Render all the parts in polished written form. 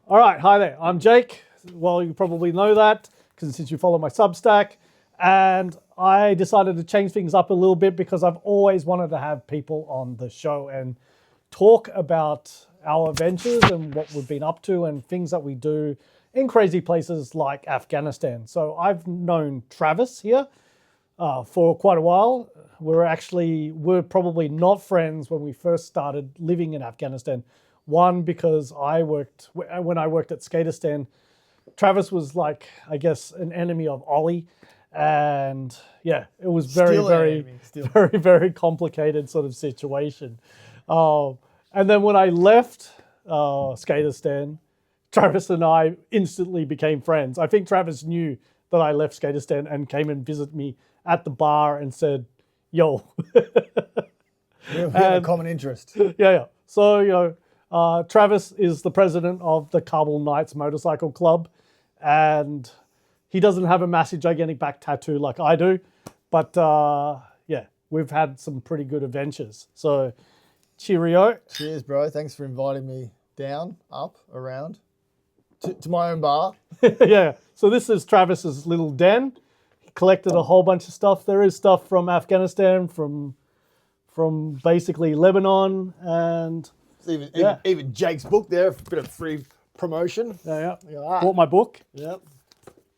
All right, hi there. I'm Jake. Well, you probably know that because since you follow my Substack, and I decided to change things up a little bit because I've always wanted to have people on the show and talk about our adventures and what we've been up to and things that we do in crazy places like Afghanistan. So I've known Travis here for quite a while. We're probably not friends when we first started living in Afghanistan. One, because when I worked at Skaterstan, Travis was like, I guess, an enemy of Ollie. And yeah, it was very complicated sort of situation. And then when I left Skaterstan, Travis and I instantly became friends. I think Travis knew that I left Skaterstan and came and visited me at the bar and said, yo. We have a common interest. Yeah. So, Travis is the president of the Kabul Knights Motorcycle Club, and he doesn't have a massive gigantic back tattoo like I do, but yeah, we've had some pretty good adventures. So, cheerio. Cheers, bro. Thanks for inviting me down, up, around to my own bar. Yeah. So this is Travis's little den. He collected a whole bunch of stuff. There is stuff from Afghanistan, from basically Lebanon, and Even Jake's book there, a bit of free promotion. yeah. Bought my book. Yep.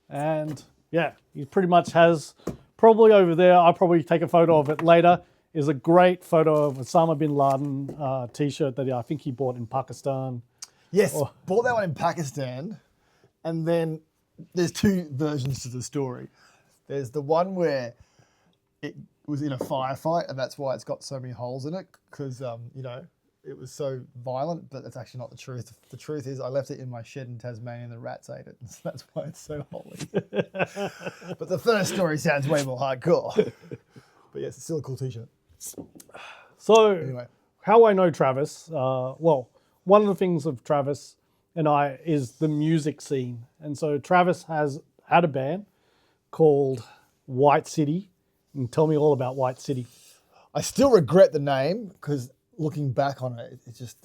And yeah, he pretty much has, probably over there, I'll probably take a photo of it later, is a great photo of Osama bin Laden t-shirt that I think he bought in Pakistan. Yes, bought that one in Pakistan. And then there's two versions to the story. There's the one where it was in a firefight, and that's why it's got so many holes in it, because, it was so violent, but that's actually not the truth. The truth is I left it in my shed in Tasmania and the rats ate it. So that's why it's so holy. But the first story sounds way more hardcore. But yes, it's still a cool t-shirt. So Anyway. how I know Travis, one of the things of Travis and I is the music scene. And so Travis has had a band called White City. And tell me all about White City. I still regret the name because looking back on it, it just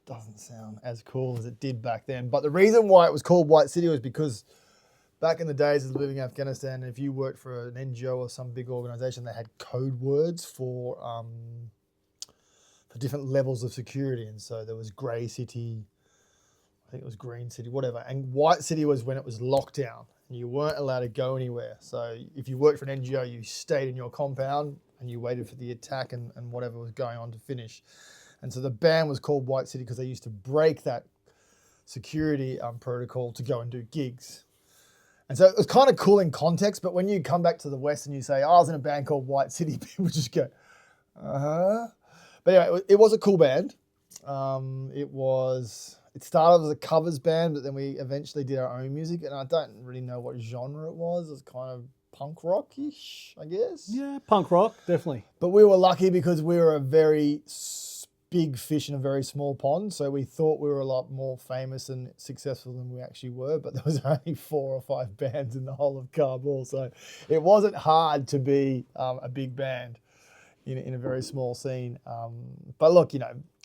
doesn't sound as cool as it did back then. But the reason why it was called White City was because back in the days of living in Afghanistan, if you worked for an NGO or some big organization, they had code words for different levels of security. And so there was Grey City, I think it was Green City, whatever. And White City was when it was locked down and you weren't allowed to go anywhere. So if you worked for an NGO, you stayed in your compound and you waited for the attack and whatever was going on to finish. And so the band was called White City because they used to break that security protocol to go and do gigs. And so it was kind of cool in context, but when you come back to the West and you say, I was in a band called White City, people just go, uh-huh. But anyway, it was a cool band. It started as a covers band, but then we eventually did our own music, and I don't really know what genre it was. It was kind of punk rock-ish, I guess. Yeah, punk rock, definitely. But we were lucky because we were a very big fish in a very small pond, so we thought we were a lot more famous and successful than we actually were, but there was only 4 or 5 bands in the whole of Kabul, so it wasn't hard to be a big band in a very small scene. But look,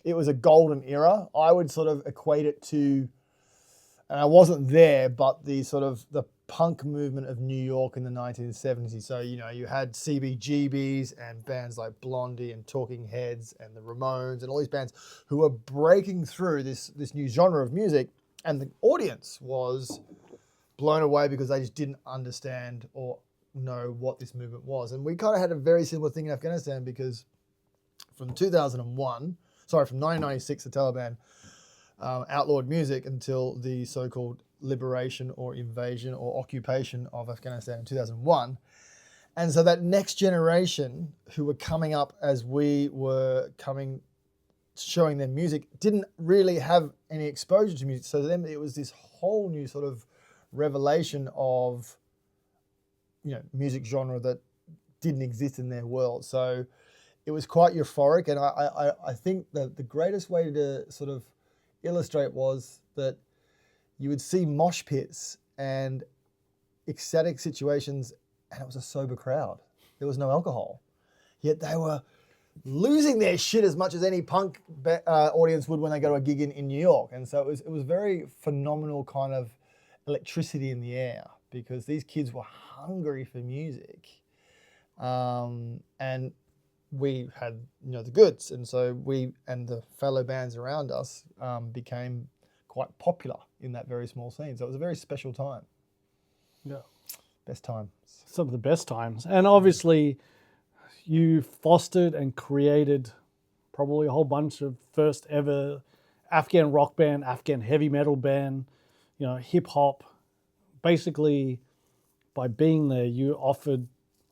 it was a golden era. I would sort of equate it to, and I wasn't there, but the punk movement of New York in the 1970s. So, you had CBGBs and bands like Blondie and Talking Heads and the Ramones and all these bands who were breaking through this new genre of music, and the audience was blown away because they just didn't understand or know what this movement was. And we kind of had a very similar thing in Afghanistan because from 1996, the Taliban outlawed music until the so-called liberation or invasion or occupation of Afghanistan in 2001. And so that next generation who were coming up as we were showing them music, didn't really have any exposure to music. So then it was this whole new sort of revelation of, music genre that didn't exist in their world. So it was quite euphoric. And I think that the greatest way to sort of illustrate was that you would see mosh pits and ecstatic situations, and it was a sober crowd. There was no alcohol. Yet they were losing their shit as much as any punk audience would when they go to a gig in New York. And so it was very phenomenal kind of electricity in the air because these kids were hungry for music. And we had, the goods. And so we and the fellow bands around us became quite popular in that very small scene. So it was a very special time. Yeah. Best times. Some of the best times. And obviously you fostered and created probably a whole bunch of first ever Afghan rock band, Afghan heavy metal band, hip hop. Basically, by being there, you offered,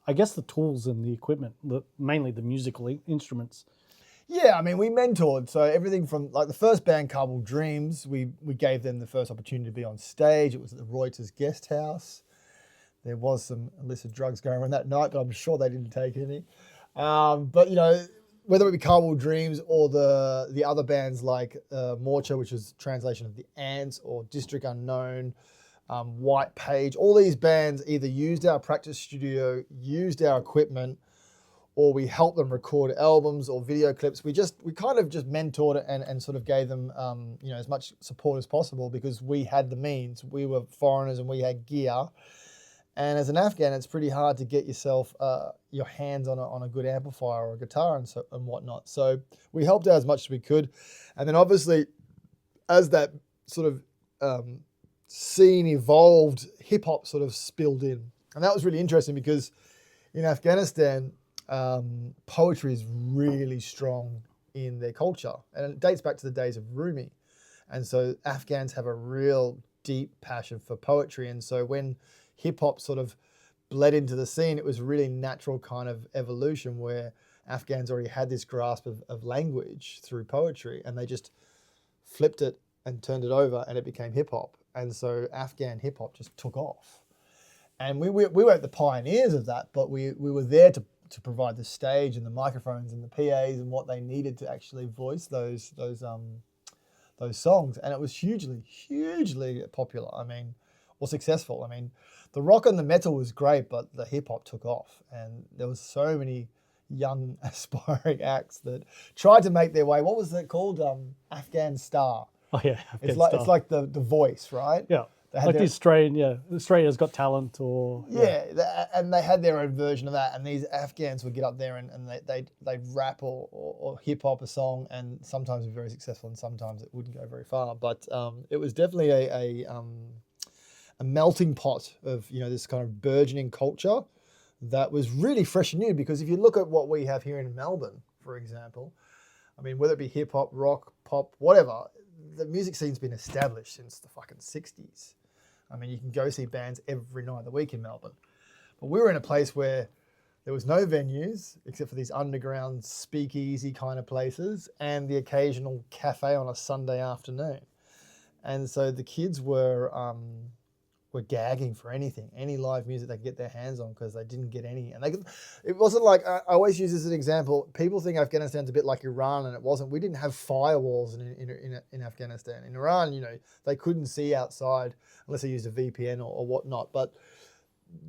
I guess, the tools and the equipment, mainly the musical instruments. Yeah, I mean, we mentored. So everything from like the first band, Kabul Dreams, we gave them the first opportunity to be on stage. It was at the Reuters guest house. There was some illicit drugs going around that night, but I'm sure they didn't take any. But whether it be Kabul Dreams or the other bands like Morcha, which is translation of the Ants, or District Unknown, White Page, all these bands either used our practice studio, used our equipment, or we helped them record albums or video clips. We kind of just mentored it and sort of gave them as much support as possible because we had the means. We were foreigners and we had gear. And as an Afghan, it's pretty hard to get yourself your hands on a good amplifier or a guitar and whatnot. So we helped out as much as we could. And then obviously, as that sort of scene evolved, hip hop sort of spilled in. And that was really interesting because in Afghanistan, poetry is really strong in their culture. And it dates back to the days of Rumi. And so Afghans have a real deep passion for poetry. And so when hip hop sort of bled into the scene, it was a really natural kind of evolution where Afghans already had this grasp of language through poetry, and they just flipped it and turned it over, and it became hip hop. And so Afghan hip hop just took off. And we weren't the pioneers of that, but we were there to provide the stage and the microphones and the PAs and what they needed to actually voice those songs. And it was hugely popular. Or successful. The rock and the metal was great, but the hip hop took off, and there was so many young aspiring acts that tried to make their way. What was it called? Afghan Star. Oh yeah, it's like the Voice, right? Yeah, like the Australian, Australia's Got Talent, or and they had their own version of that. And these Afghans would get up there and they'd rap or hip hop a song, and sometimes it was very successful, and sometimes it wouldn't go very far. But it was definitely a melting pot of this kind of burgeoning culture that was really fresh and new. Because if you look at what we have here in Melbourne, for example, whether it be hip hop, rock, pop, whatever, the music scene's been established since the fucking 60s. You can go see bands every night of the week in Melbourne. But we were in a place where there was no venues except for these underground speakeasy kind of places and the occasional cafe on a Sunday afternoon. And so the kids were gagging for anything, any live music they could get their hands on, because they didn't get any. And it wasn't like, I always use this as an example. People think Afghanistan's a bit like Iran, and it wasn't. We didn't have firewalls in Afghanistan. In Iran, they couldn't see outside unless they used a VPN or whatnot. But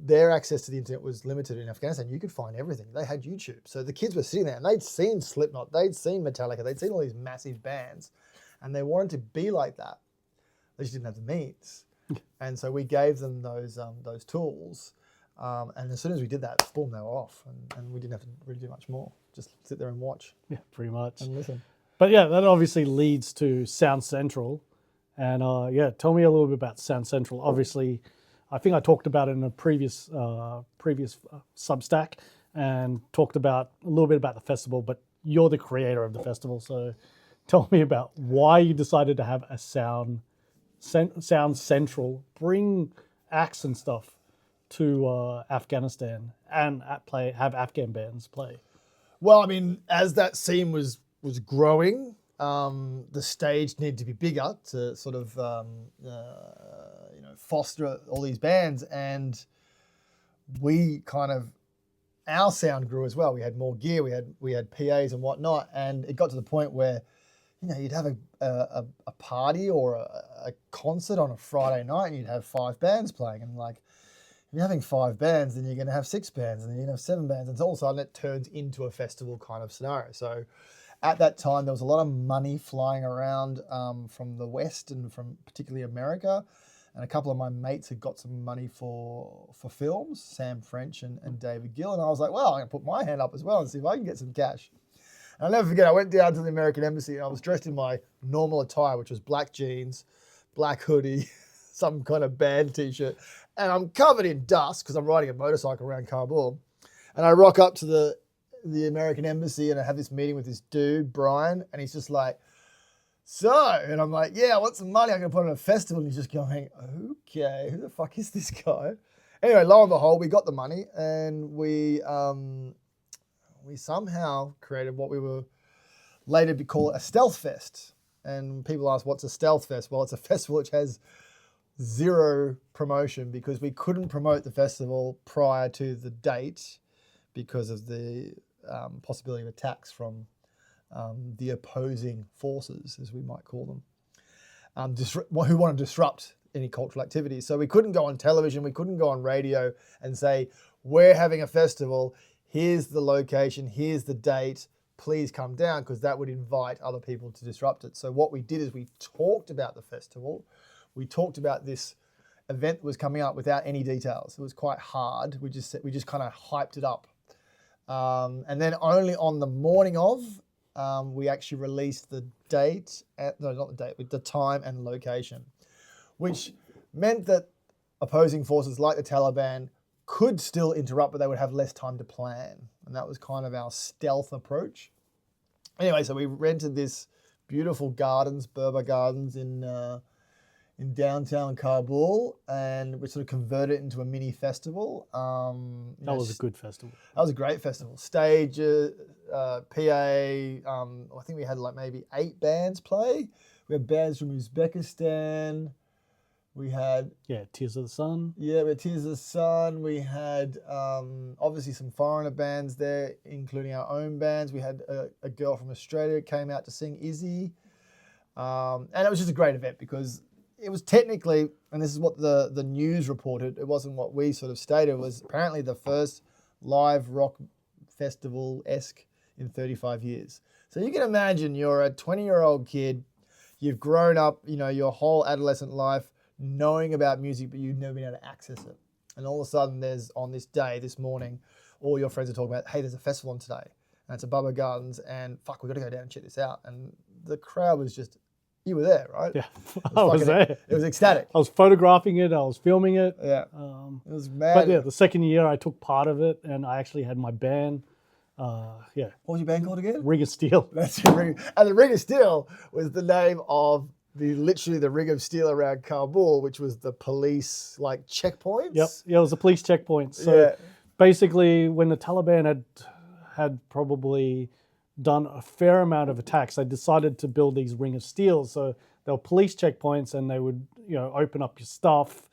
their access to the internet was limited. In Afghanistan, you could find everything. They had YouTube. So the kids were sitting there and they'd seen Slipknot, they'd seen Metallica, they'd seen all these massive bands, and they wanted to be like that. They just didn't have the means. And so we gave them those tools, and as soon as we did that, boom, they were off, and we didn't have to really do much more. Just sit there and watch. Yeah, pretty much. And listen. But yeah, that obviously leads to Sound Central, and tell me a little bit about Sound Central. Obviously, I think I talked about it in a previous Substack, and talked about a little bit about the festival. But you're the creator of the festival, so tell me about why you decided to have a Sound Central, bring acts and stuff to Afghanistan, and have Afghan bands play. Well, as that scene was growing, the stage needed to be bigger to sort of foster all these bands, and we kind of, our sound grew as well. We had more gear, we had PAs and whatnot, and it got to the point where you'd have a party or a concert on a Friday night, and you'd have 5 bands playing, and you're having 5 bands, then you're going to have 6 bands, and then you're going to have 7 bands. And all of a sudden it turns into a festival kind of scenario. So at that time, there was a lot of money flying around from the West and from particularly America. And a couple of my mates had got some money for films, Sam French and David Gill. And I was like, well, I'm going to put my hand up as well and see if I can get some cash. And I'll never forget, I went down to the American Embassy and I was dressed in my normal attire, which was black jeans, black hoodie, some kind of band t-shirt. And I'm covered in dust because I'm riding a motorcycle around Kabul. And I rock up to the American Embassy and I have this meeting with this dude, Brian, and he's just like, so, and I'm like, yeah, I want some money. I'm going to put on a festival. And he's just going, okay, who the fuck is this guy? Anyway, lo and behold, we got the money and we somehow created what we were later be called a stealth fest. And people ask, what's a stealth fest? Well, it's a festival which has zero promotion because we couldn't promote the festival prior to the date because of the possibility of attacks from the opposing forces, as we might call them, who want to disrupt any cultural activities. So we couldn't go on television, we couldn't go on radio and say, we're having a festival, here's the location, here's the date, please come down, because that would invite other people to disrupt it. So what we did is we talked about the festival, we talked about this event that was coming up without any details. It was quite hard. We just kind of hyped it up. And then only on the morning of, we actually released the date, the time and location, which meant that opposing forces like the Taliban could still interrupt, but they would have less time to plan. And that was kind of our stealth approach. Anyway, so we rented this beautiful gardens, Berber Gardens in downtown Kabul, and we sort of converted it into a mini festival. That was a good festival. That was a great festival. Stage, PA, I think we had like maybe 8 bands play. We had bands from Uzbekistan. We had... Yeah, Tears of the Sun. Yeah, we had Tears of the Sun. We had obviously some foreigner bands there, including our own bands. We had a girl from Australia who came out to sing, Izzy. And it was just a great event because it was technically, and this is what the news reported, it wasn't what we sort of stated, it was apparently the first live rock festival-esque in 35 years. So you can imagine you're a 20-year-old kid, you've grown up, your whole adolescent life knowing about music, but you've never been able to access it. And all of a sudden there's, on this day, this morning, all your friends are talking about, hey, there's a festival on today. And it's at Bubba Gardens, and fuck, we've got to go down and check this out. And the crowd was just... You were there, right? Yeah, I was there. It was ecstatic. I was photographing it. I was filming it. Yeah, it was mad. But yeah, the second year I took part of it, and I actually had my band. What was your band called again? Ring of Steel. That's your Ring. And the Ring of Steel was the name of literally the Ring of Steel around Kabul, which was the police checkpoints. Yep. Yeah, it was the police checkpoints. So basically, when the Taliban had probably done a fair amount of attacks, they decided to build these Ring of Steel. So they were police checkpoints, and they would, open up your stuff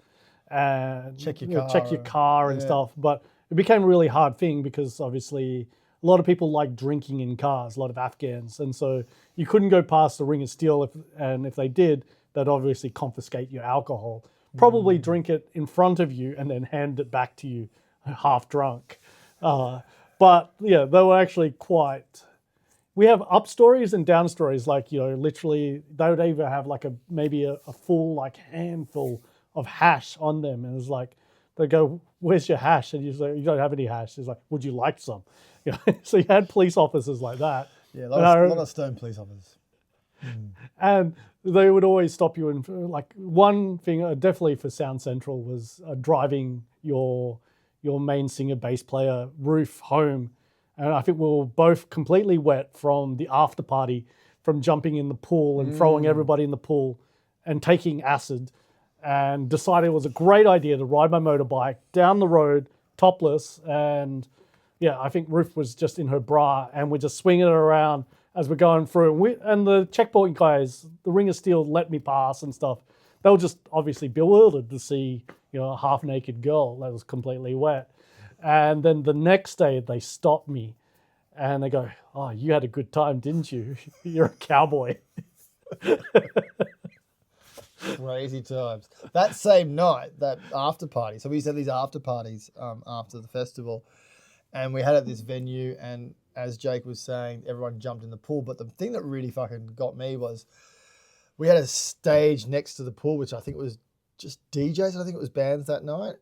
and check your car and stuff. But it became a really hard thing because obviously a lot of people like drinking in cars, a lot of Afghans, and so you couldn't go past the Ring of Steel. If they did, they'd obviously confiscate your alcohol, probably drink it in front of you, and then hand it back to you half drunk. But yeah, they were actually quite. We have up stories and down stories, literally they would either have maybe a full handful of hash on them. And it's they go, where's your hash? And you say, you don't have any hash. It's like, would you like some? So you had police officers like that. Yeah, a lot of stone police officers. And they would always stop you. And one thing, definitely for Sound Central, was driving your main singer, bass player, Roof, home. And I think we were both completely wet from the after party, from jumping in the pool and throwing everybody in the pool and taking acid, and decided it was a great idea to ride my motorbike down the road topless. And yeah, I think Ruth was just in her bra, and we're just swinging it around as we're going through. And the checkpoint guys, the Ring of Steel, let me pass and stuff. They were just obviously bewildered to see, a half-naked girl that was completely wet. And then the next day they stopped me and they go, oh, you had a good time, didn't you? You're a cowboy. Crazy times. That same night, that after party. So we used to have these after parties after the festival, and we had at this venue. And as Jake was saying, everyone jumped in the pool. But the thing that really fucking got me was we had a stage next to the pool, which I think was just DJs. And I think it was bands that night.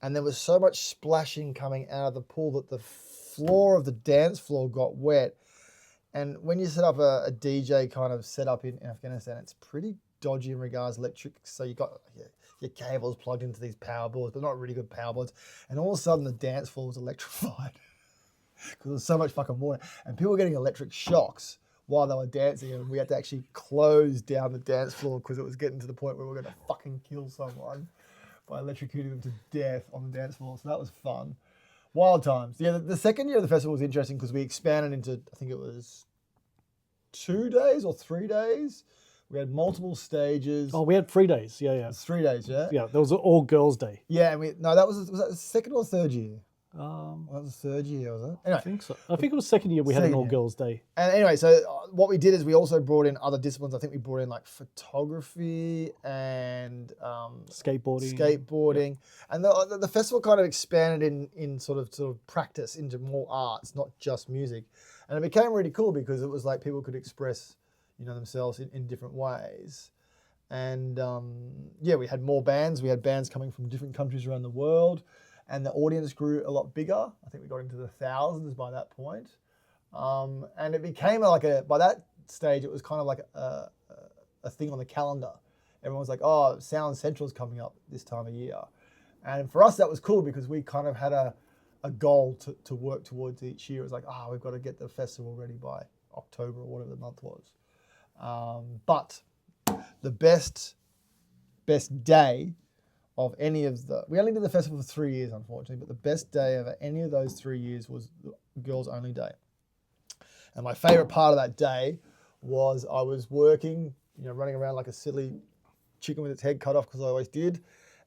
And there was so much splashing coming out of the pool that the floor of the dance floor got wet. And when you set up a DJ kind of setup in Afghanistan, it's pretty dodgy in regards to electric. So you got your cables plugged into these power boards, but not really good power boards. And all of a sudden the dance floor was electrified because there was so much fucking water. And people were getting electric shocks while they were dancing. And we had to actually close down the dance floor because it was getting to the point where we were going to fucking kill someone by electrocuting them to death on the dance floor. So that was fun. Wild times. Yeah, the second year of the festival was interesting because we expanded into, I think it was 2 days or 3 days. We had multiple stages. Oh, we had 3 days. Yeah, yeah. It's 3 days, yeah? Yeah, there was an all girls day. Yeah, and was that the second or third year? That was the third year, was it? Anyway, I think so. I think it was second year we had an all girls day. And anyway, so what we did is we also brought in other disciplines. I think we brought in like photography and skateboarding. Yeah. And the festival kind of expanded in sort of practice into more arts, not just music. And it became really cool because it was like people could express, themselves in different ways. And we had more bands. We had bands coming from different countries around the world. And the audience grew a lot bigger. I think we got into the thousands by that point. And it became by that stage, it was kind of like a thing on the calendar. Everyone was like, oh, Sound Central's coming up this time of year. And for us, that was cool because we kind of had a goal to work towards each year. It was like, we've got to get the festival ready by October or whatever the month was. But the best day of any of we only did the festival for 3 years, unfortunately, but the best day of any of those 3 years was the girls only day. And my favorite part of that day was I was working, running around like a silly chicken with its head cut off because I always did.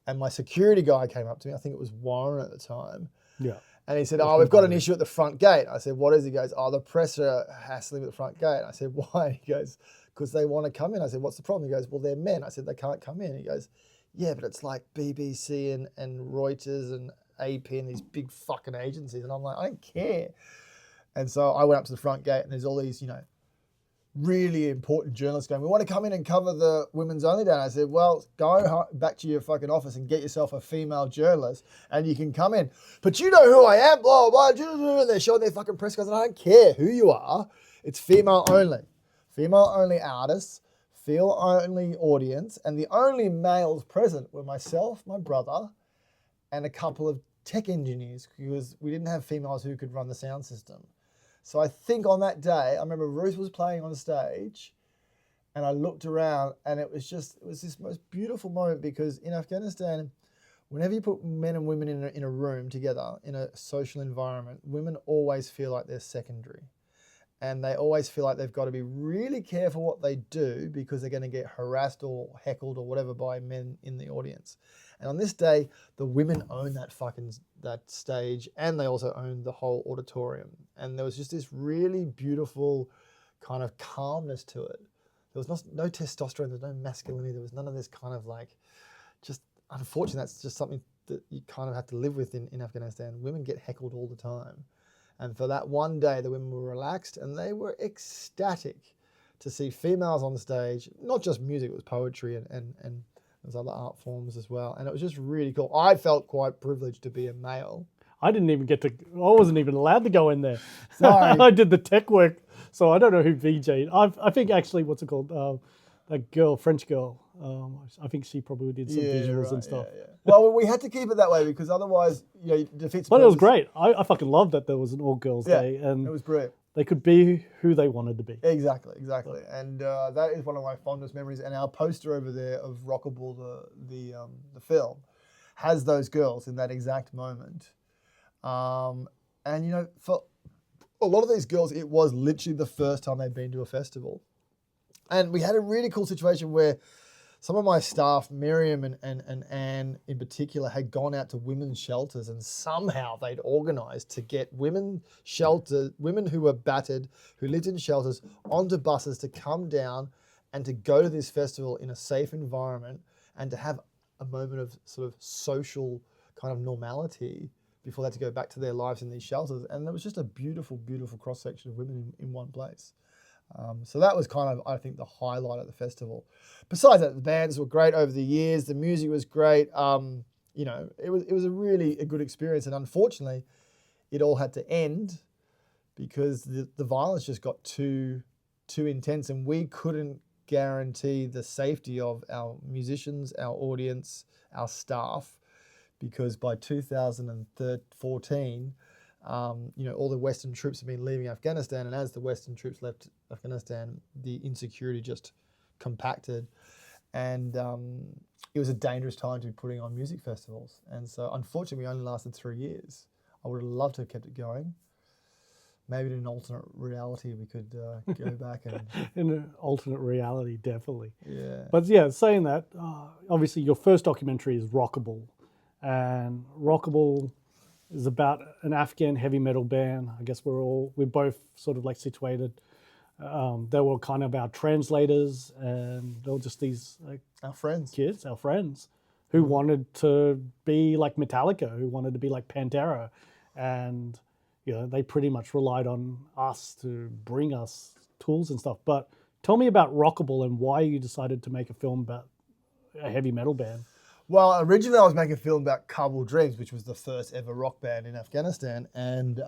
And my security guy came up to me. I think it was Warren at the time. Yeah. And he said, we've got an issue at the front gate. I said, what is it? He goes, the press are hassling at the front gate. I said, why? He goes, because they want to come in. I said, what's the problem? He goes, well, they're men. I said, they can't come in. He goes, yeah, but it's like BBC and Reuters and AP and these big fucking agencies. And I'm like, I don't care. And so I went up to the front gate and there's all these, really important journalists going, we want to come in and cover the women's only day. And I said, well, go back to your fucking office and get yourself a female journalist and you can come in. But you know who I am, blah, blah, blah. And they're showing their fucking press cards and I don't care who you are. It's female only. Female only artists. Female only audience, and the only males present were myself, my brother, and a couple of tech engineers because we didn't have females who could run the sound system. So I think on that day, I remember Ruth was playing on stage and I looked around and it was this most beautiful moment because in Afghanistan, whenever you put men and women in a room together, in a social environment, women always feel like they're secondary. And they always feel like they've got to be really careful what they do because they're going to get harassed or heckled or whatever by men in the audience. And on this day, the women own that stage and they also owned the whole auditorium. And there was just this really beautiful kind of calmness to it. There was no testosterone, there was no masculinity, there was none of this kind of just unfortunately, that's just something that you kind of have to live with in Afghanistan. Women get heckled all the time. And for that one day, the women were relaxed and they were ecstatic to see females on stage, not just music, it was poetry and there's other art forms as well. And it was just really cool. I felt quite privileged to be a male. I wasn't even allowed to go in there. Sorry. I did the tech work, so I don't know who VJ'd. I think actually, what's it called? That girl, French girl. I think she probably did some visuals and stuff. Yeah. Well, we had to keep it that way because otherwise, it defeats. But it was great. I fucking loved that there was an all girls day, and it was brilliant. They could be who they wanted to be. Exactly. And that is one of my fondest memories. And our poster over there of Rockabul, the film, has those girls in that exact moment. And for a lot of these girls, it was literally the first time they'd been to a festival. And we had a really cool situation where some of my staff, Miriam and Anne in particular, had gone out to women's shelters and somehow they'd organised to get women who were battered, who lived in shelters, onto buses to come down and to go to this festival in a safe environment and to have a moment of sort of social kind of normality before they had to go back to their lives in these shelters. And there was just a beautiful, beautiful cross-section of women in one place. So that was kind of, I think, the highlight of the festival. Besides that, the bands were great over the years. The music was great. You know, it was a good experience. And unfortunately, it all had to end because the violence just got too intense, and we couldn't guarantee the safety of our musicians, our audience, our staff, because by 2014, you know, all the Western troops have been leaving Afghanistan, and as the Western troops left Afghanistan, the insecurity just compacted, and it was a dangerous time to be putting on music festivals. And so, unfortunately, we only lasted 3 years. I would have loved to have kept it going. Maybe in an alternate reality, we could go back and... In an alternate reality, definitely. Yeah. But yeah, saying that, obviously your first documentary is Rockabul. And Rockabul is about an Afghan heavy metal band. I guess we're both sort of like situated. They were kind of our translators, and they were just these like Our friends. kids, our friends, who wanted to be like Metallica, who wanted to be like Pantera. And you know, they pretty much relied on us to bring us tools and stuff. But tell me about Rockabul and why you decided to make a film about a heavy metal band. Well, originally I was making a film about Kabul Dreams, which was the first ever rock band in Afghanistan. And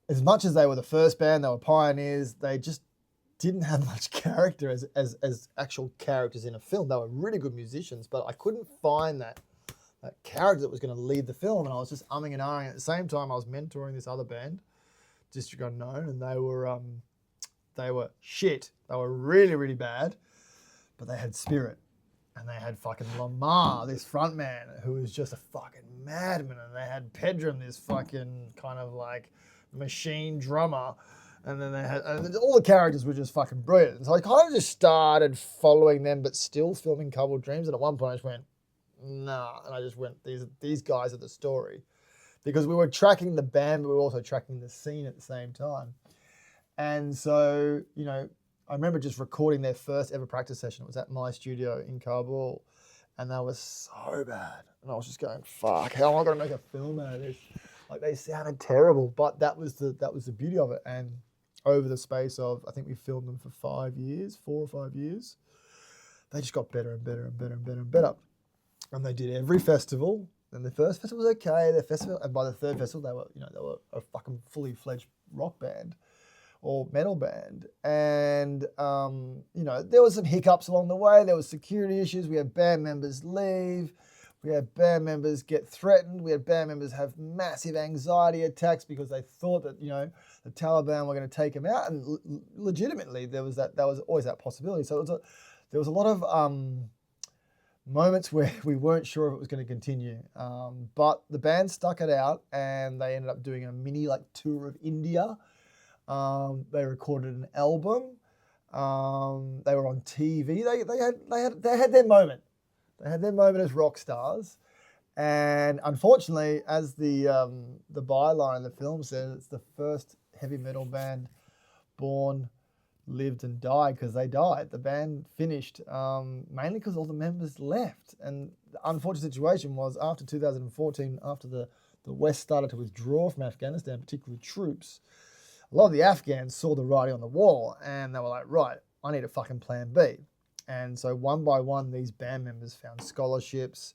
as much as they were the first band, they were pioneers, they just didn't have much character as actual characters in a film. They were really good musicians, but I couldn't find that character that was going to lead the film, and I was just umming and ahhing. At the same time, I was mentoring this other band, District Unknown, and they were shit. They were really, really bad, but they had spirit, and they had fucking Lamar, this frontman, who was just a fucking madman, and they had Pedram, this fucking kind of like machine drummer, and then all the characters were just fucking brilliant. And so I kind of just started following them, but still filming Kabul Dreams, and at one point I just went, nah, and I just went, these guys are the story. Because we were tracking the band, but we were also tracking the scene at the same time. And so, you know, I remember just recording their first ever practice session. It was at my studio in Kabul, and that was so bad. And I was just going, fuck, how am I going to make a film out of this? Like, they sounded terrible, but that was the beauty of it. And over the space of, I think we filmed them for 4 or 5 years, they just got better and better and better and better and better. And they did every festival. And the first festival was okay. And by the third festival, they were a fucking fully fledged rock band or metal band. And you know, there was some hiccups along the way. There was security issues. We had band members leave. We had band members get threatened. We had band members have massive anxiety attacks because they thought that, you know, the Taliban were going to take them out. And legitimately, there was always that possibility. So there was a lot of moments where we weren't sure if it was going to continue. But the band stuck it out, and they ended up doing a mini like tour of India. They recorded an album. They were on TV. They had their moment. They had their moment as rock stars. And unfortunately, as the byline in the film says, it's the first heavy metal band born, lived and died, because they died. The band finished mainly because all the members left. And the unfortunate situation was after 2014, after the West started to withdraw from Afghanistan, particularly troops, a lot of the Afghans saw the writing on the wall, and they were like, right, I need a fucking plan B. And so one by one, these band members found scholarships,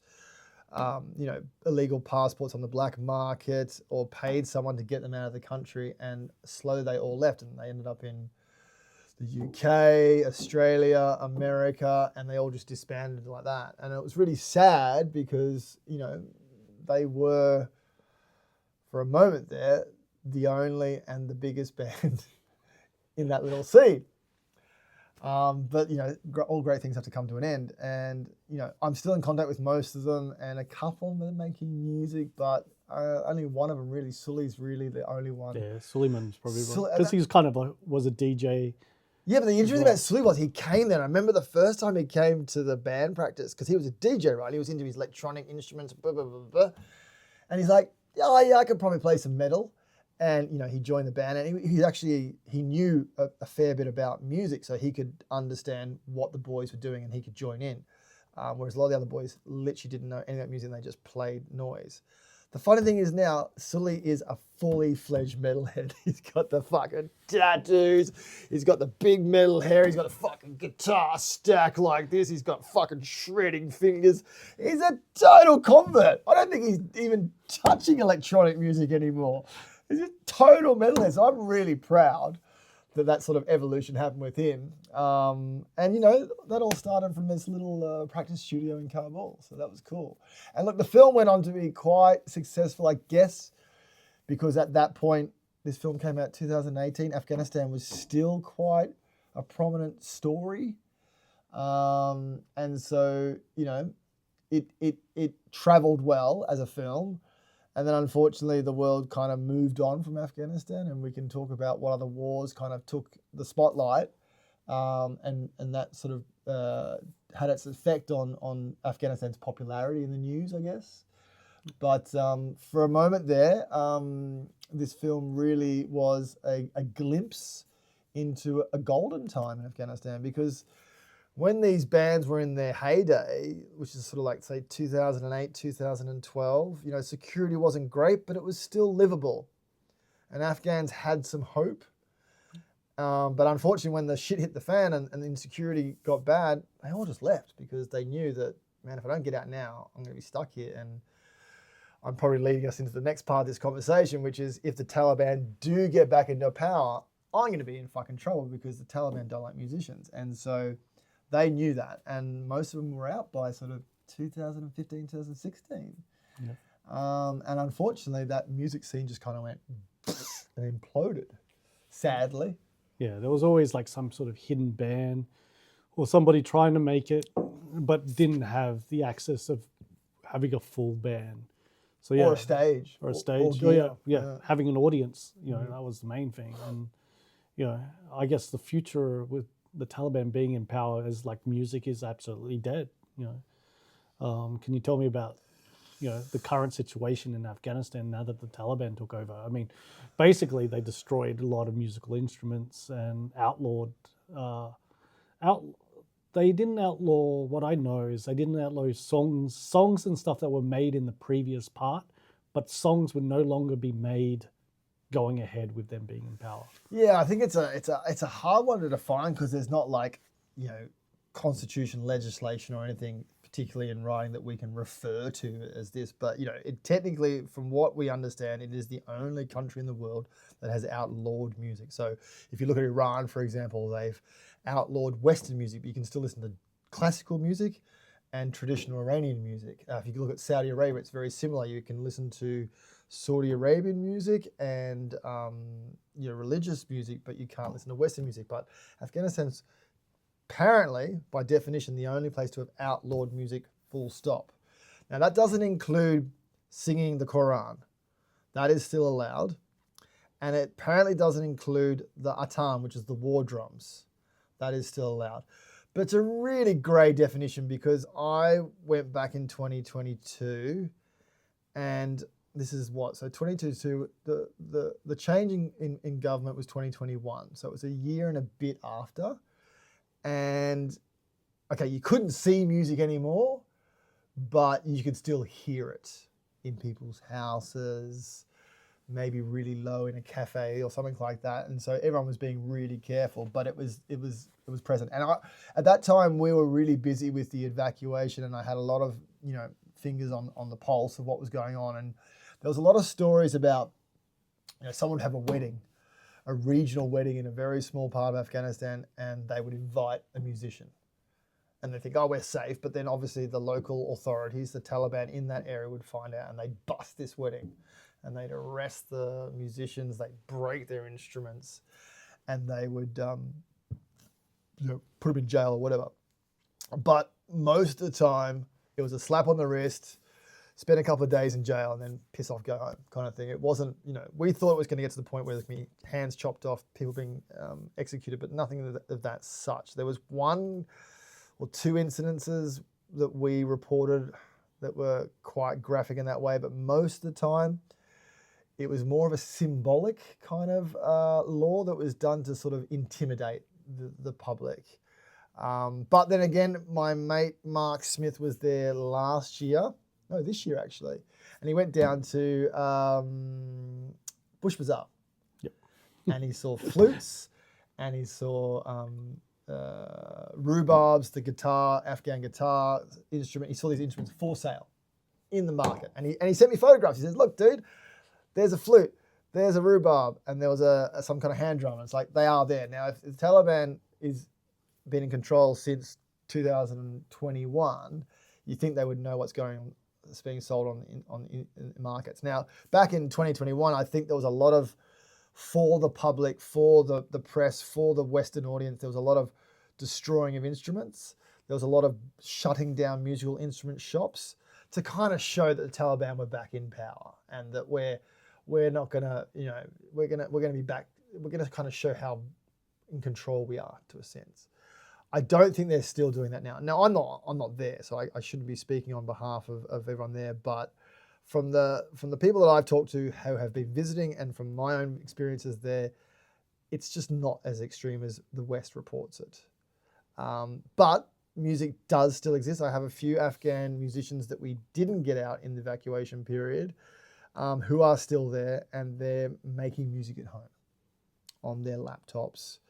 you know, illegal passports on the black market, or paid someone to get them out of the country, and slowly they all left, and they ended up in the UK, Australia, America, and they all just disbanded like that. And it was really sad because, you know, they were, for a moment there, the only and the biggest band in that little scene. But, you know, all great things have to come to an end. And, you know, I'm still in contact with most of them, and a couple of them are making music, but only one of them really, Sully's really the only one. Yeah, Suleiman's probably because he's kind of was a DJ. Yeah, but the interesting thing about Sully was he came there. I remember the first time he came to the band practice, because he was a DJ, right? He was into his electronic instruments, blah, blah, blah, blah. And he's like, yeah, I could probably play some metal. And, you know, he joined the band, and he knew a fair bit about music, so he could understand what the boys were doing and he could join in. Whereas a lot of the other boys literally didn't know anything about music and they just played noise. The funny thing is now, Sully is a fully fledged metalhead. He's got the fucking tattoos. He's got the big metal hair. He's got a fucking guitar stack like this. He's got fucking shredding fingers. He's a total convert. I don't think he's even touching electronic music anymore. He's a total metalhead. So I'm really proud that sort of evolution happened with him. And, you know, that all started from this little practice studio in Kabul. So that was cool. And look, the film went on to be quite successful, I guess, because at that point, this film came out 2018. Afghanistan was still quite a prominent story. And so, you know, it traveled well as a film. And then unfortunately, the world kind of moved on from Afghanistan, and we can talk about what other wars kind of took the spotlight, and that sort of had its effect on Afghanistan's popularity in the news, I guess. But for a moment there, this film really was a glimpse into a golden time in Afghanistan, because when these bands were in their heyday, which is sort of like, say, 2008, 2012, you know, security wasn't great, but it was still livable. And Afghans had some hope. But unfortunately, when the shit hit the fan and the insecurity got bad, they all just left, because they knew that, man, if I don't get out now, I'm going to be stuck here. And I'm probably leading us into the next part of this conversation, which is, if the Taliban do get back into power, I'm going to be in fucking trouble, because the Taliban don't like musicians. And so they knew that, and most of them were out by sort of 2015, 2016. Yeah. And unfortunately, that music scene just kind of went and imploded, sadly. Yeah, there was always like some sort of hidden band or somebody trying to make it, but didn't have the access of having a full band. So yeah, or a stage. Or a stage. Or yeah, having an audience, you know, that was the main thing. And, you know, I guess the future with the Taliban being in power is like music is absolutely dead, you know. Can you tell me about, you know, the current situation in Afghanistan now that the Taliban took over? I mean, basically they destroyed a lot of musical instruments and outlawed, they didn't outlaw, what I know is they didn't outlaw songs and stuff that were made in the previous part, but songs would no longer be made going ahead with them being in power. Yeah, I think it's a hard one to define, because there's not like, you know, constitution legislation or anything particularly in writing that we can refer to as this. But, you know, it technically, from what we understand, it is the only country in the world that has outlawed music. So if you look at Iran, for example, they've outlawed Western music, but you can still listen to classical music and traditional Iranian music. If you look at Saudi Arabia, it's very similar. You can listen to Saudi Arabian music and religious music, but you can't listen to Western music. But Afghanistan's apparently, by definition, the only place to have outlawed music, full stop. Now, that doesn't include singing the Quran. That is still allowed. And it apparently doesn't include the atam, which is the war drums. That is still allowed. But it's a really grey definition, because I went back in 2022, and this is what? So 2022, the change in government was 2021. So it was a year and a bit after. And, okay, you couldn't see music anymore, but you could still hear it in people's houses, maybe really low in a cafe or something like that. And so everyone was being really careful, but it was present. And at that time, we were really busy with the evacuation, and I had a lot of, you know, fingers on the pulse of what was going on. And there was a lot of stories about, you know, someone would have a wedding, a regional wedding in a very small part of Afghanistan, and they would invite a musician. And they think, oh, we're safe. But then obviously the local authorities, the Taliban in that area, would find out, and they'd bust this wedding. And they'd arrest the musicians, they'd break their instruments, and they would put them in jail or whatever. But most of the time, it was a slap on the wrist, spend a couple of days in jail, and then piss off, go home kind of thing. It wasn't, you know, we thought it was going to get to the point where there's going to be hands chopped off, people being executed, but nothing of that such. There was one or two incidences that we reported that were quite graphic in that way, but most of the time, it was more of a symbolic kind of law that was done to sort of intimidate the public. But then again, my mate Mark Smith was there this year actually, and he went down to Bush Bazaar. Yep. And he saw flutes, and he saw rhubarbs, the guitar, Afghan guitar instrument. He saw these instruments for sale in the market, and he sent me photographs. He says, "Look, dude, there's a flute, there's a rhubarb, and there was some kind of hand drum." And it's like they are there now. If the Taliban is been in control since 2021, you think they would know what's going on, that's being sold in markets. Now, back in 2021, I think there was a lot of, for the public, for the press, for the Western audience, there was a lot of destroying of instruments. There was a lot of shutting down musical instrument shops to kind of show that the Taliban were back in power, and that we're not gonna, we're gonna be back. We're gonna kind of show how in control we are, to a sense. I don't think they're still doing that now. Now, I'm not there, so I shouldn't be speaking on behalf of everyone there. But from the people that I've talked to who have been visiting, and from my own experiences there, it's just not as extreme as the West reports it. But music does still exist. I have a few Afghan musicians that we didn't get out in the evacuation period, who are still there, and they're making music at home on their laptops,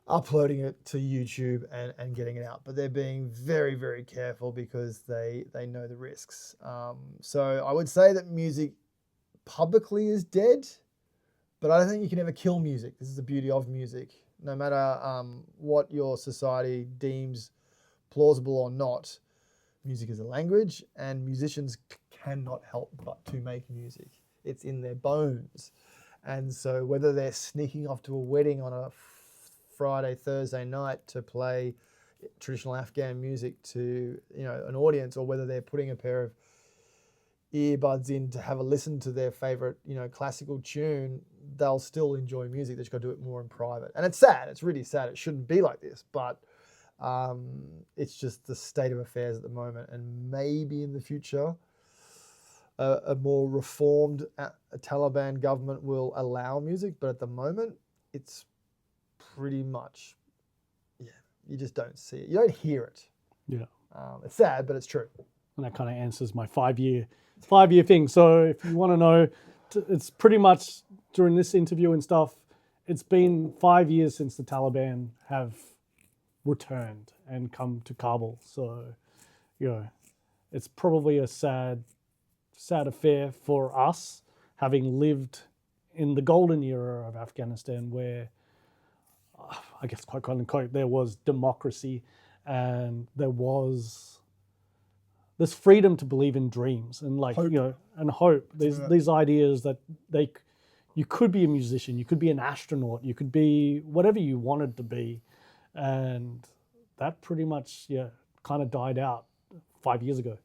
uploading it to YouTube and getting it out. But they're being very, very careful because they know the risks. So I would say that music publicly is dead, but I don't think you can ever kill music. This is the beauty of music. No matter what your society deems plausible or not, music is a language, and musicians cannot help but to make music. It's in their bones. And so whether they're sneaking off to a wedding on a Friday, Thursday night to play traditional Afghan music to an audience, or whether they're putting a pair of earbuds in to have a listen to their favorite classical tune, they'll still enjoy music. They just got to do it more in private. And it's sad. It's really sad. It shouldn't be like this, but it's just the state of affairs at the moment. And maybe in the future, a more reformed Taliban government will allow music, but at the moment, it's pretty much, you just don't see it. You don't hear it. Yeah. It's sad, but it's true. And that kind of answers my five-year thing. So if you want to know, it's pretty much during this interview and stuff, it's been 5 years since the Taliban have returned and come to Kabul. So, it's probably a sad affair for us, having lived in the golden era of Afghanistan, where I guess quite unquote, there was democracy and there was this freedom to believe in dreams and hope. And hope. These ideas that you could be a musician, you could be an astronaut, you could be whatever you wanted to be. And that pretty much, kind of died out 5 years ago.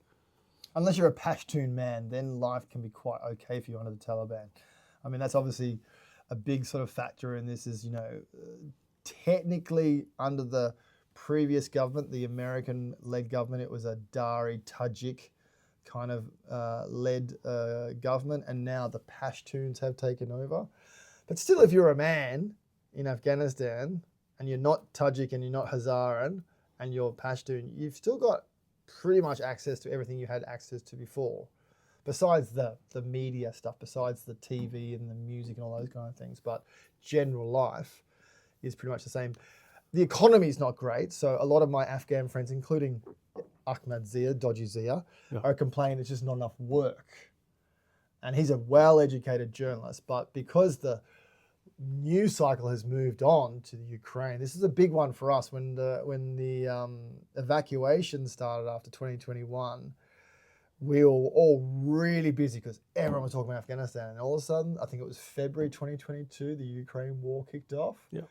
Unless you're a Pashtun man, then life can be quite okay for you under the Taliban. I mean, that's obviously a big sort of factor in this is, technically under the previous government, the American-led government, it was a Dari Tajik kind of led government, and now the Pashtuns have taken over. But still, if you're a man in Afghanistan and you're not Tajik and you're not Hazaran and you're Pashtun, you've still got pretty much access to everything you had access to before, besides the media stuff, besides the TV and the music and all those kind of things. But general life is pretty much the same. The economy is not great, so a lot of my Afghan friends, including Ahmad Zia, Dodgy Zia, are complaining there's just not enough work. And he's a well-educated journalist, but because the news cycle has moved on to the Ukraine, this is a big one for us. When the evacuation started after 2021, we were all really busy because everyone was talking about Afghanistan. And all of a sudden, I think it was February 2022, the Ukraine war kicked off. Yeah.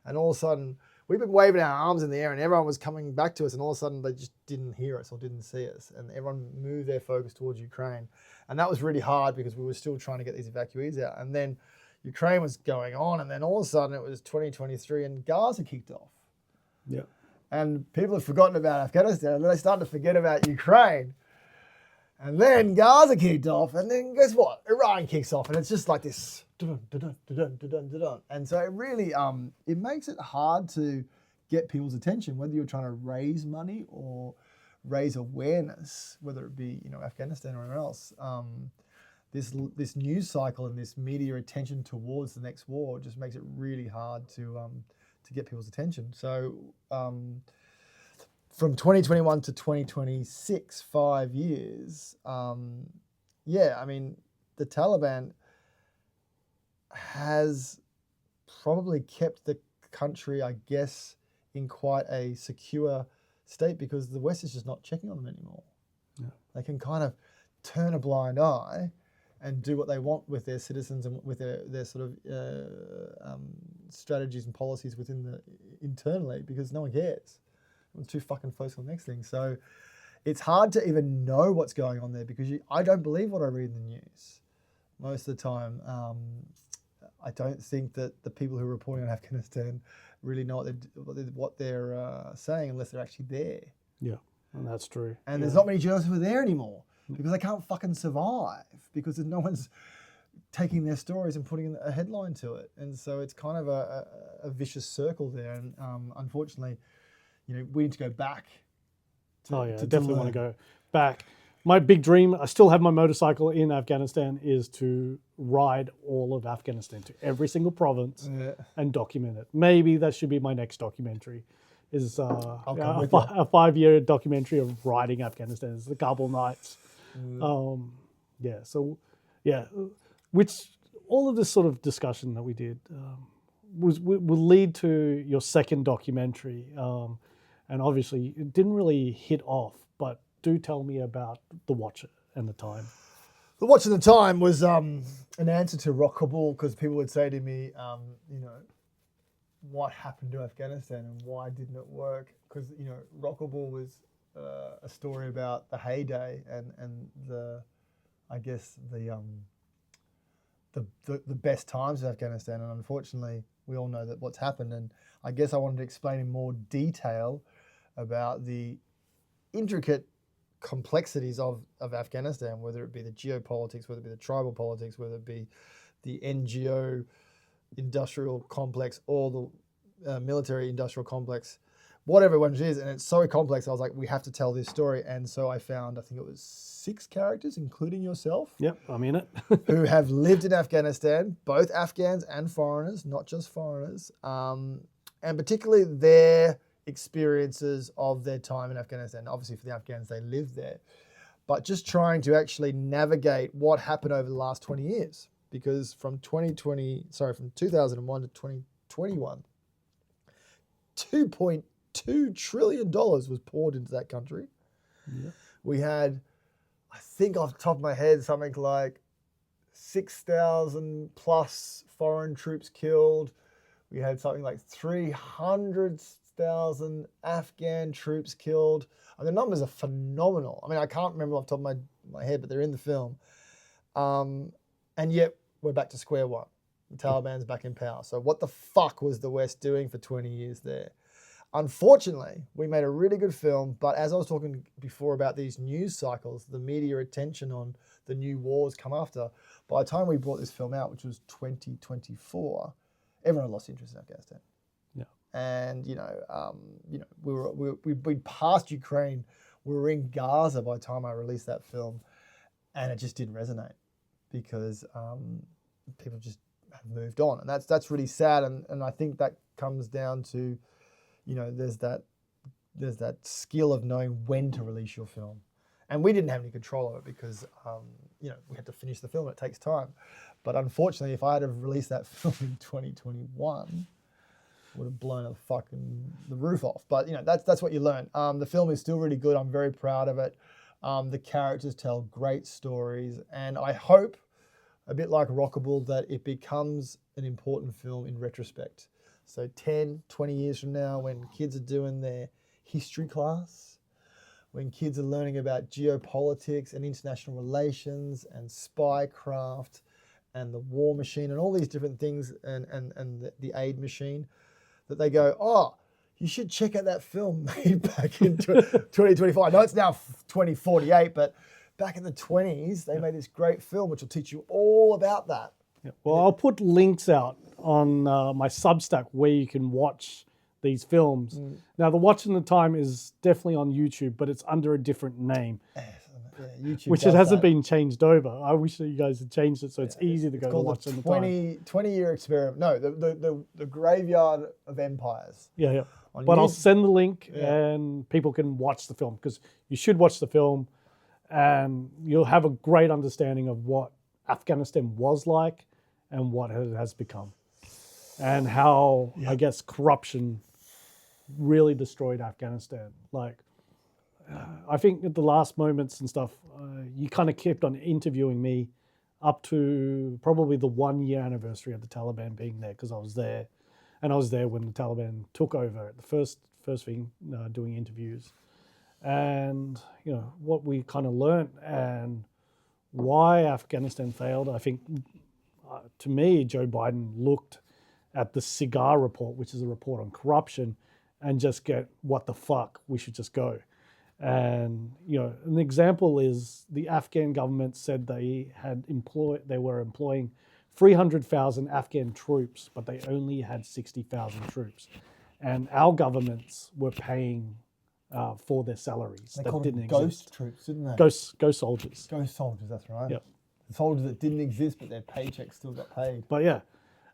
And all of a sudden, we've been waving our arms in the air and everyone was coming back to us, and all of a sudden they just didn't hear us or didn't see us. And everyone moved their focus towards Ukraine. And that was really hard because we were still trying to get these evacuees out. And then Ukraine was going on, and then all of a sudden it was 2023 and Gaza kicked off. Yeah. And people have forgotten about Afghanistan, and then they started to forget about Ukraine. And then Gaza kicked off, and then guess what? Iran kicks off, and it's just like this. Dun, dun, dun, dun, dun, dun, dun, dun. And so it really it makes it hard to get people's attention, whether you're trying to raise money or raise awareness, whether it be Afghanistan or anywhere else. This news cycle and this media attention towards the next war just makes it really hard to get people's attention. So from 2021 to 2026, 5 years, yeah, I mean, the Taliban has probably kept the country, I guess, in quite a secure state because the West is just not checking on them anymore. Yeah. They can kind of turn a blind eye and do what they want with their citizens and with their sort of strategies and policies within internally because no one cares. Everyone's too fucking focused on the next thing. So it's hard to even know what's going on there because I don't believe what I read in the news most of the time. I don't think that the people who are reporting on Afghanistan really know what they're saying unless they're actually there. Yeah, and that's true. And there's not many journalists who are there anymore because they can't fucking survive because no one's taking their stories and putting a headline to it. And so it's kind of a vicious circle there. And unfortunately, we need to go back. I definitely want to go back. My big dream, I still have my motorcycle in Afghanistan, is to ride all of Afghanistan to every single province and document it. Maybe that should be my next documentary. Is a 5-year documentary of riding Afghanistan. It's the Kabul Nights. Which all of this sort of discussion that we did will lead to your second documentary. And obviously it didn't really hit off, but do tell me about The Watcher and The Time. The Watcher and The Time was an answer to Rockabul because people would say to me, what happened to Afghanistan and why didn't it work? Because, Rockabul was a story about the heyday and the best times of Afghanistan. And unfortunately, we all know that what's happened. And I guess I wanted to explain in more detail about the intricate complexities of Afghanistan, whether it be the geopolitics, whether it be the tribal politics, whether it be the NGO industrial complex or the military industrial complex, whatever one it is. And it's so complex, I was like, we have to tell this story. And so I found, I think it was 6 characters, including yourself. Yep, I'm in it. who have lived in Afghanistan, both Afghans and foreigners, not just foreigners, and particularly their experiences of their time in Afghanistan. Obviously, for the Afghans, they lived there, but just trying to actually navigate what happened over the last 20 years. Because from 2001 to 2021, $2.2 trillion was poured into that country. Yeah. We had, I think off the top of my head, something like 6,000 plus foreign troops killed. We had something like 300,000 Afghan troops killed. I mean, the numbers are phenomenal. I mean, I can't remember off the top of my head, but they're in the film. And yet we're back to square one. The Taliban's back in power. So what the fuck was the West doing for 20 years there? Unfortunately, we made a really good film, but as I was talking before about these news cycles, the media attention on the new wars come after, by the time we brought this film out, which was 2024, everyone lost interest in Afghanistan. Yeah. And, we'd passed Ukraine. We were in Gaza by the time I released that film, and it just didn't resonate because people just have moved on. And that's really sad. And I think that comes down to, there's that skill of knowing when to release your film. And we didn't have any control of it because, we had to finish the film. It takes time. But unfortunately, if I had have released that film in 2021, it would have blown the roof off. But, that's what you learn. The film is still really good. I'm very proud of it. The characters tell great stories. And I hope, a bit like Rockabul, that it becomes an important film in retrospect. So 10, 20 years from now, when kids are doing their history class, when kids are learning about geopolitics and international relations and spycraft and the war machine and all these different things and the aid machine, that they go, oh, you should check out that film made back in 2025. I know it's now 2048, but back in the 20s, they made this great film which will teach you all about that. Yeah. Well, I'll put links out on my Substack where you can watch these films. Now, the Watch in the Time is definitely on YouTube, but it's under a different name, YouTube which it hasn't been changed over. I wish that you guys had changed it so it's easy to go to Watch in the Time. 20-year experiment. No, the Graveyard of Empires. Yeah. But I'll send the link and people can watch the film because you should watch the film and you'll have a great understanding of what Afghanistan was like and what it has become and how, I guess, corruption really destroyed Afghanistan. Like, I think at the last moments and stuff, you kind of kept on interviewing me up to probably the 1 year anniversary of the Taliban being there because I was there. And I was there when the Taliban took over, the first thing, doing interviews. And, what we kind of learned and why Afghanistan failed, I think, to me, Joe Biden looked at the Cigar report, which is a report on corruption, and just get, what the fuck, we should just go. And, an example is the Afghan government said they were employing 300,000 Afghan troops, but they only had 60,000 troops. And our governments were paying for their salaries they that called didn't them ghost exist. troops, didn't they? Ghost soldiers. Ghost soldiers, that's right. Yep. The soldiers that didn't exist, but their paychecks still got paid. But yeah,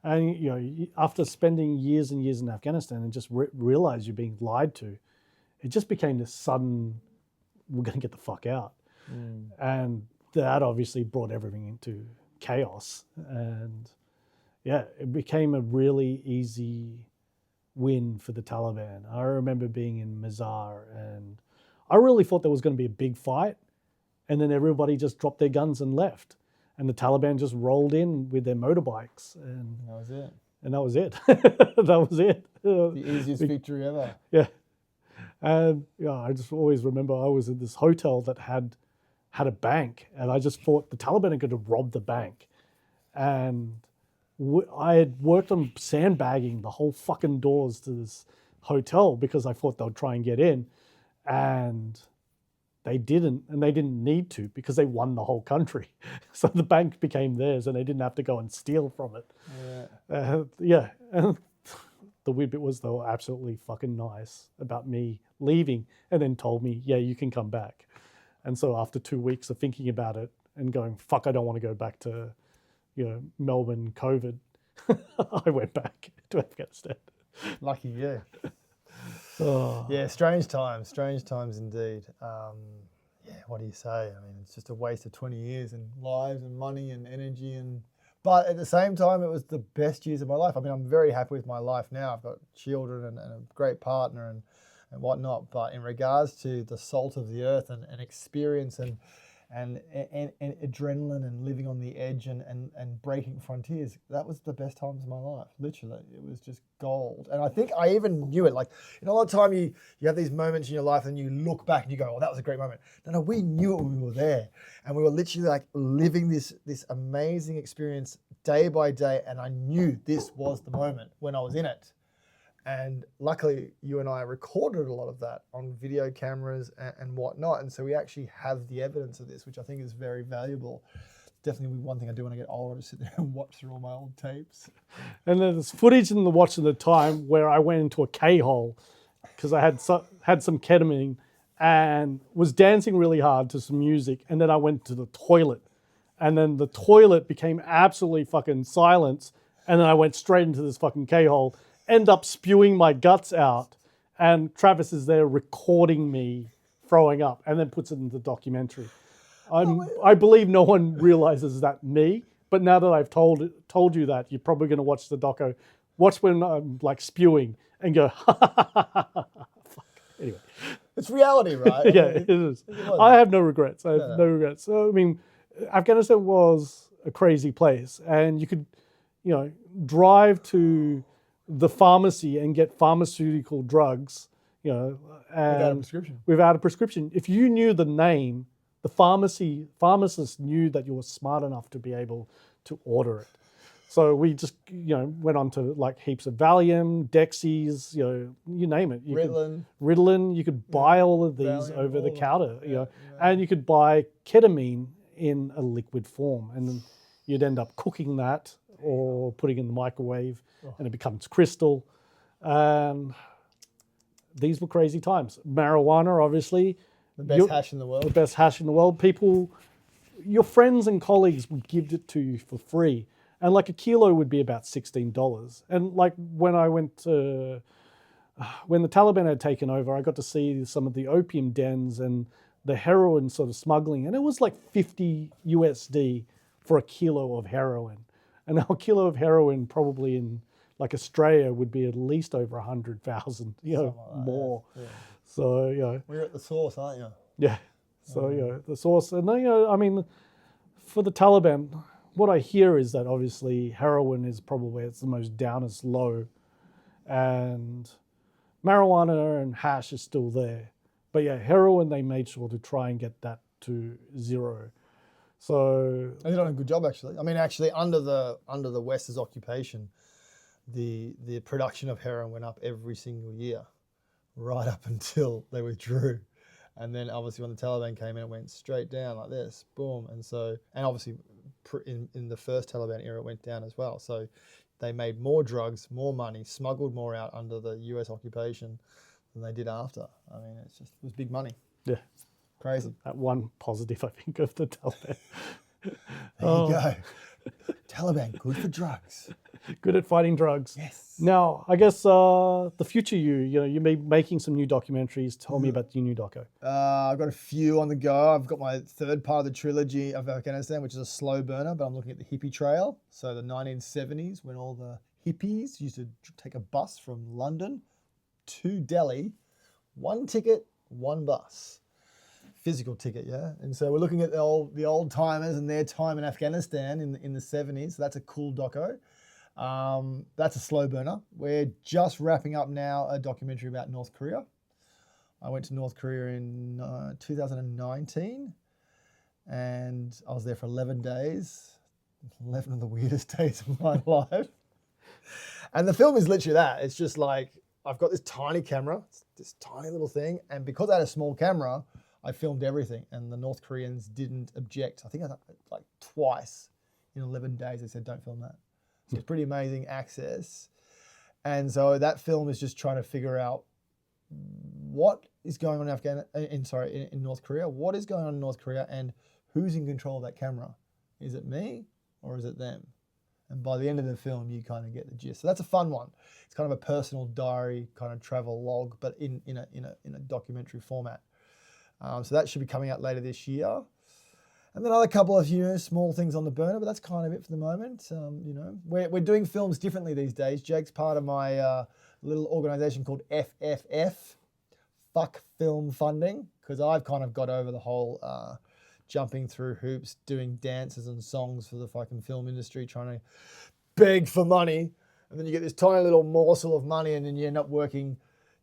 and after spending years and years in Afghanistan and just realize you're being lied to, it just became this sudden, we're going to get the fuck out. And that obviously brought everything into chaos. And yeah, it became a really easy win for the Taliban. I remember being in Mazar and I really thought there was going to be a big fight. And then everybody just dropped their guns and left. And the Taliban just rolled in with their motorbikes. And that was it. And that was it. That was it. The easiest victory ever. Yeah. And I just always remember I was in this hotel that had a bank, and I just thought the Taliban are going to rob the bank. And I had worked on sandbagging the whole fucking doors to this hotel because I thought they'd try and get in. And they didn't, and they didn't need to because they won the whole country. So the bank became theirs and they didn't have to go and steal from it. Yeah. And the weird bit was they were absolutely fucking nice about me leaving and then told me, yeah, you can come back. And so after 2 weeks of thinking about it and going, fuck, I don't want to go back to, Melbourne COVID, I went back to Afghanistan. Lucky you. Oh. Yeah, strange times indeed. What do you say? I mean, it's just a waste of 20 years and lives and money and energy. But at the same time, it was the best years of my life. I mean, I'm very happy with my life now. I've got children and a great partner and whatnot. But in regards to the salt of the earth and experience and adrenaline and living on the edge and breaking frontiers, that was the best times of my life. Literally, it was just gold. And I think I even knew it. Like, a lot of time you have these moments in your life and you look back and you go, oh, that was a great moment. No, we knew it when we were there. And we were literally like living this amazing experience day by day. And I knew this was the moment when I was in it. And luckily, you and I recorded a lot of that on video cameras and whatnot. And so we actually have the evidence of this, which I think is very valuable. Definitely one thing I do when I get older, to sit there and watch through all my old tapes. And there's footage in the Watch of the Time where I went into a K-hole because I had some ketamine and was dancing really hard to some music. And then I went to the toilet. And then the toilet became absolutely fucking silence. And then I went straight into this fucking K-hole. End up spewing my guts out, and Travis is there recording me throwing up and then puts it in the documentary. I believe no one realizes that me, but now that I've told you that, you're probably going to watch the doco, watch when I'm like spewing and go, fuck. Anyway. It's reality, right? Yeah, it is. I have no regrets. I have no regrets. So, I mean, Afghanistan was a crazy place, and you could, drive to the pharmacy and get pharmaceutical drugs, and without a prescription. If you knew the name, the pharmacist knew that you were smart enough to be able to order it. So we just, went on to like heaps of Valium, Dexies, you name it. Ritalin. You could buy all of these Valium, over the all of counter, them. and you could buy ketamine in a liquid form, and then you'd end up cooking that or putting it in the microwave, and it becomes crystal. And these were crazy times. Marijuana, obviously. The best hash in the world. The best hash in the world. People, your friends and colleagues would give it to you for free. And like a kilo would be about $16. And like when the Taliban had taken over, I got to see some of the opium dens and the heroin sort of smuggling. And it was like 50 USD for a kilo of heroin. And now a kilo of heroin probably in like Australia would be at least over 100,000, more. Yeah. So, We're at the source, aren't you? Yeah. So, the source. And I mean, for the Taliban, what I hear is that obviously heroin is probably it's the most downest low, and marijuana and hash is still there. But yeah, heroin, they made sure to try and get that to zero. So they done a good job, actually. I mean, actually, under the West's occupation, the production of heroin went up every single year, right up until they withdrew. And then obviously when the Taliban came in, it went straight down like this, boom. And obviously in the first Taliban era, it went down as well. So they made more drugs, more money, smuggled more out under the US occupation than they did after. I mean, it was big money. Yeah. Crazy. That one positive, I think, of the Taliban. There you go. Taliban, good for drugs. Good at fighting drugs. Yes. Now, I guess the future you may be making some new documentaries. Tell me about your new doco. I've got a few on the go. I've got my third part of the trilogy of Afghanistan, which is a slow burner, but I'm looking at the hippie trail. So the 1970s, when all the hippies used to take a bus from London to Delhi, one ticket, one bus. Physical ticket, yeah. And so we're looking at the old timers and their time in Afghanistan in the 70s. So that's a cool doco. That's a slow burner. We're just wrapping up now a documentary about North Korea. I went to North Korea in 2019, and I was there for 11 days. 11 of the weirdest days of my life. And the film is literally that. It's just like, I've got this tiny camera, this tiny little thing, and because I had a small camera, I filmed everything, and the North Koreans didn't object. I think like twice in 11 days they said, don't film that. So it's pretty amazing access. And so that film is just trying to figure out what is going on in North Korea, what is going on in North Korea, and who's in control of that camera. Is it me or is it them? And by the end of the film, you kind of get the gist. So that's a fun one. It's kind of a personal diary, kind of travel log, but in a documentary format. So that should be coming out later this year. And then another couple of small things on the burner, but that's kind of it for the moment. We're doing films differently these days. Jake's part of my little organisation called FFF, Fuck Film Funding, because I've kind of got over the whole jumping through hoops, doing dances and songs for the fucking film industry, trying to beg for money. And then you get this tiny little morsel of money, and then you end up working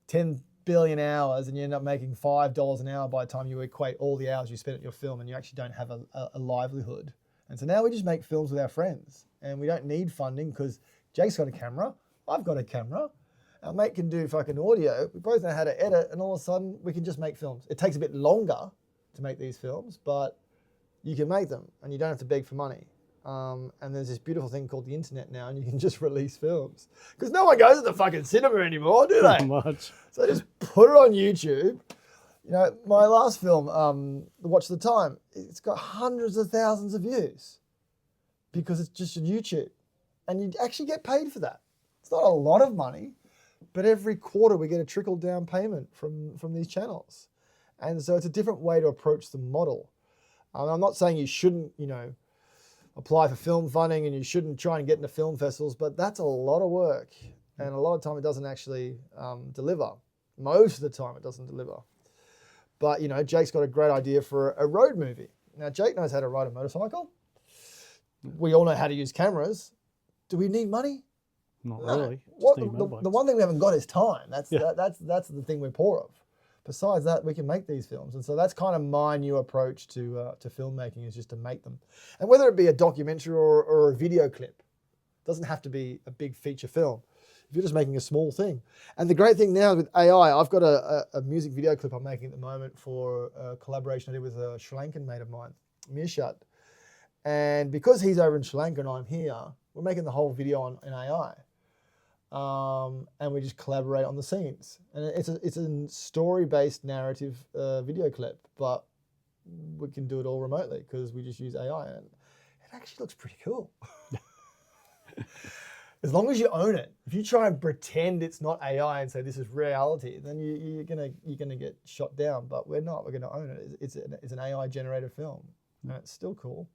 10 billion hours, and you end up making $5 an hour by the time you equate all the hours you spent at your film, and you actually don't have a livelihood. And so now we just make films with our friends, and we don't need funding because Jake's got a camera, I've got a camera, our mate can do fucking audio, we both know how to edit, and all of a sudden we can just make films. It takes a bit longer to make these films, but you can make them and you don't have to beg for money. And there's this beautiful thing called the internet now, and you can just release films. Because no one goes to the fucking cinema anymore, do they? Not much. So just put it on YouTube. My last film, Watch the Time, it's got hundreds of thousands of views because it's just on YouTube. And you actually get paid for that. It's not a lot of money, but every quarter we get a trickle-down payment from these channels. And so it's a different way to approach the model. I'm not saying you shouldn't, apply for film funding and you shouldn't try and get into film festivals, but that's a lot of work. And a lot of time it doesn't actually deliver. Most of the time it doesn't deliver. But, Jake's got a great idea for a road movie. Now, Jake knows how to ride a motorcycle. We all know how to use cameras. Do we need money? Not really. The one thing we haven't got is time. That's the thing we're poor of. Besides that, we can make these films. And so that's kind of my new approach to filmmaking, is just to make them. And whether it be a documentary or a video clip, doesn't have to be a big feature film. If you're just making a small thing. And the great thing now with AI, I've got a music video clip I'm making at the moment for a collaboration I did with a Sri Lankan mate of mine, Mirshat. And because he's over in Sri Lanka and I'm here, we're making the whole video in AI. And we just collaborate on the scenes. And it's a story-based narrative video clip, but we can do it all remotely because we just use AI. And it actually looks pretty cool. As long as you own it. If you try and pretend it's not AI and say this is reality, then you're gonna get shot down. But we're not. We're gonna own it. It's an AI generated film, and it's still cool.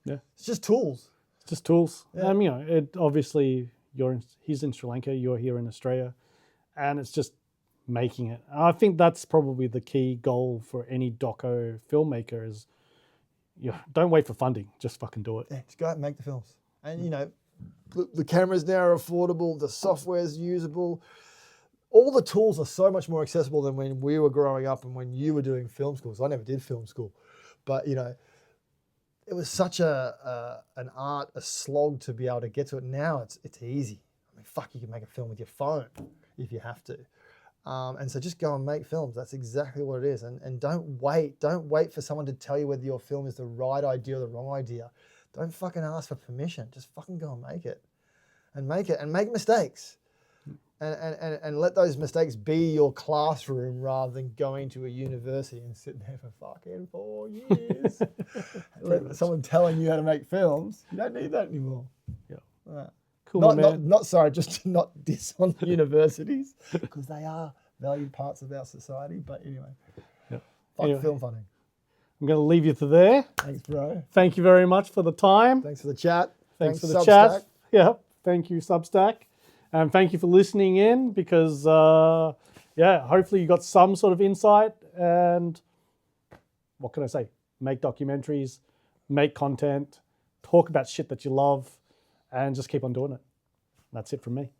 Yeah, it's just tools. It's just tools. Yeah. You know, it obviously he's in Sri Lanka, you're here in Australia, and it's just making it. And I think that's probably the key goal for any doco filmmaker is, don't wait for funding, just fucking do it. Yeah, just go out and make the films. And you know, the cameras now are affordable, the software's usable. All the tools are so much more accessible than when we were growing up and when you were doing film school. So I never did film school, but you know, it was such an art, a slog to be able to get to it. Now it's easy. I mean, fuck, you can make a film with your phone if you have to. And so just go and make films. That's exactly what it is. And don't wait for someone to tell you whether your film is the right idea or the wrong idea. Don't fucking ask for permission. Just fucking go and make it. And make mistakes. And let those mistakes be your classroom rather than going to a university and sitting there for fucking 4 years. Someone telling you how to make films. You don't need that anymore. Yeah. Right. Cool, not sorry, just to not diss on universities because they are valued parts of our society. But anyway, fuck film funding. I'm going to leave you to there. Thanks, bro. Thank you very much for the time. Thanks for the chat. Thanks for the Substack. chat. Yeah. Thank you, Substack. And thank you for listening in because, hopefully you got some sort of insight. And what can I say? Make documentaries, make content, talk about shit that you love, and just keep on doing it. That's it from me.